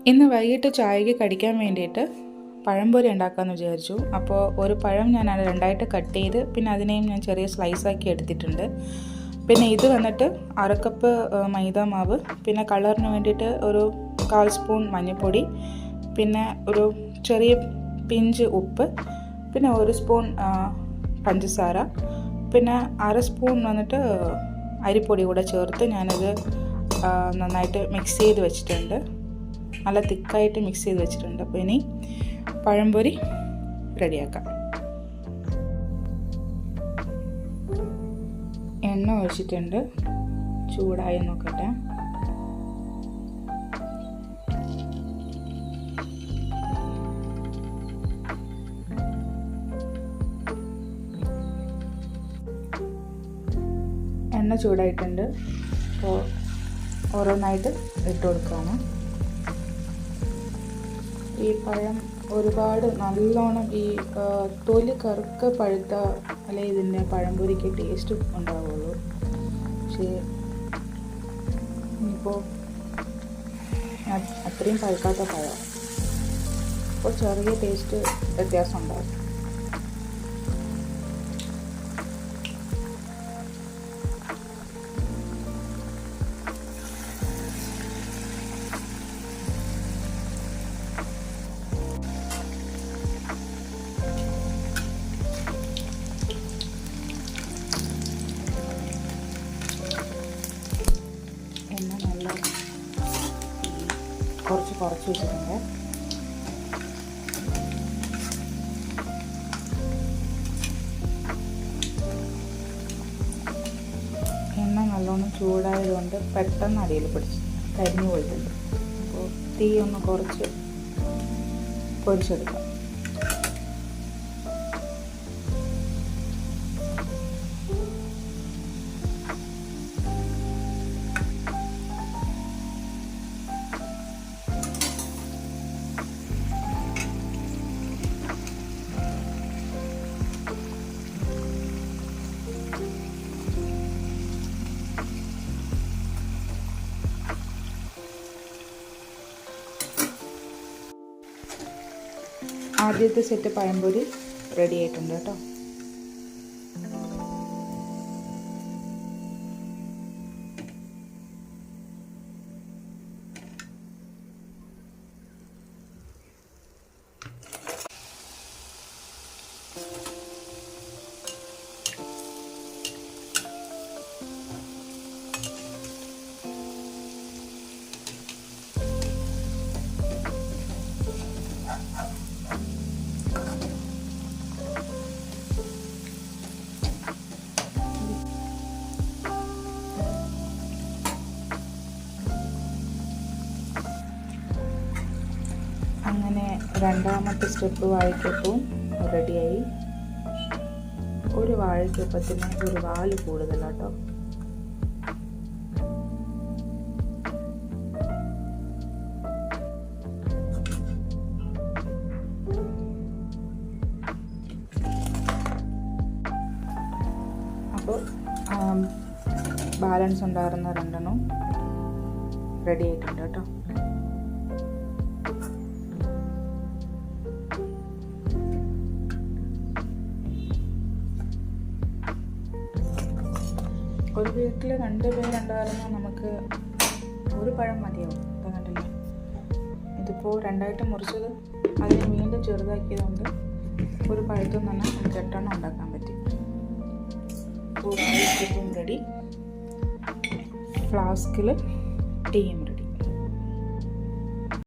ഇന്ന് വൈകിട്ട് ചായക്ക് കടിക്കാൻ വേണ്ടിയിട്ട് പഴംപൊരി ഉണ്ടാക്കാമെന്ന് വിചാരിച്ചു. അപ്പോൾ ഒരു പഴം ഞാൻ രണ്ടായിട്ട് കട്ട് ചെയ്ത് പിന്നെ അതിനെയും ഞാൻ ചെറിയ സ്ലൈസാക്കി എടുത്തിട്ടുണ്ട്. പിന്നെ ഇത് വന്നിട്ട് അരക്കപ്പ് മൈദ മാവ്, പിന്നെ കളറിന് വേണ്ടിയിട്ട് ഒരു 1/4 സ്പൂൺ മഞ്ഞൾപ്പൊടി, പിന്നെ ഒരു ചെറിയ പിഞ്ച് ഉപ്പ്, പിന്നെ 1 സ്പൂൺ പഞ്ചസാര, പിന്നെ 1/2 സ്പൂൺ വന്നിട്ട് അരിപ്പൊടി കൂടെ ചേർത്ത് ഞാനത് നന്നായിട്ട് മിക്സ് ചെയ്ത് വെച്ചിട്ടുണ്ട്. നല്ല തിക്കായിട്ട് മിക്സ് ചെയ്ത് വെച്ചിട്ടുണ്ട്. അപ്പോൾ ഇനി പഴംപൊരി റെഡിയാക്കാം. എണ്ണ ഒഴിച്ചിട്ടുണ്ട്, ചൂടായി നോക്കട്ടെ. എണ്ണ ചൂടായിട്ടുണ്ട്. അപ്പോൾ ഓരോന്നായിട്ട് ഇട്ട് കൊടുക്കുകയാണ്. ഈ പഴം ഒരുപാട് നല്ലോണം ഈ തൊലി കറുക്ക പഴുത്ത അല്ലെ ഇതിൻ്റെ പഴംപൊരിക്ക് ടേസ്റ്റ് ഉണ്ടാവുള്ളൂ. പക്ഷേ ഇനിയിപ്പോൾ അത്രയും പഴുക്കാത്ത പഴം, അപ്പോൾ ചെറിയ ടേസ്റ്റ് വ്യത്യാസം ഉണ്ടാവും. കുറച്ച് വെച്ചിട്ടുണ്ട്. എണ്ണ നല്ലോണം ചൂടായതുകൊണ്ട് പെട്ടെന്ന് അടിയിൽ പിടിച്ച് കരിഞ്ഞു പോയിട്ടുണ്ട്. അപ്പോൾ തീ ഒന്ന് കുറച്ച് പൊരിച്ചെടുക്കാം. ആദ്യത്തെ സെറ്റ് പഴംപൊരി റെഡി ആയിട്ടുണ്ട് കേട്ടോ. അങ്ങനെ രണ്ടാമത്തെ സ്റ്റെപ്പ് വാഴയ്ക്കപ്പവും റെഡിയായി. ഒരു വാഴയ്ക്കപ്പത്തിന് ഒരു വാല് കൂടുതലാട്ടോ. അപ്പോൾ ബാലൻസ് ഉണ്ടായിരുന്ന രണ്ടെണ്ണം റെഡി ആയിട്ടുണ്ട് കേട്ടോ. ഒരു വീട്ടിൽ 2 പേരുണ്ടായിരുന്നാൽ നമുക്ക് ഒരു പഴം മതിയാവും. ഇപ്പം കണ്ടില്ലേ, ഇതിപ്പോൾ രണ്ടായിട്ട് മുറിച്ചത് അതിനെ വീണ്ടും ചെറുതാക്കിയതുകൊണ്ട് ഒരു പഴത്തിൽ തന്നെ നമുക്ക് 8 എണ്ണം ഉണ്ടാക്കാൻ പറ്റി. റെഡി, ഫ്ലാസ്കിൽ ടീയും റെഡി.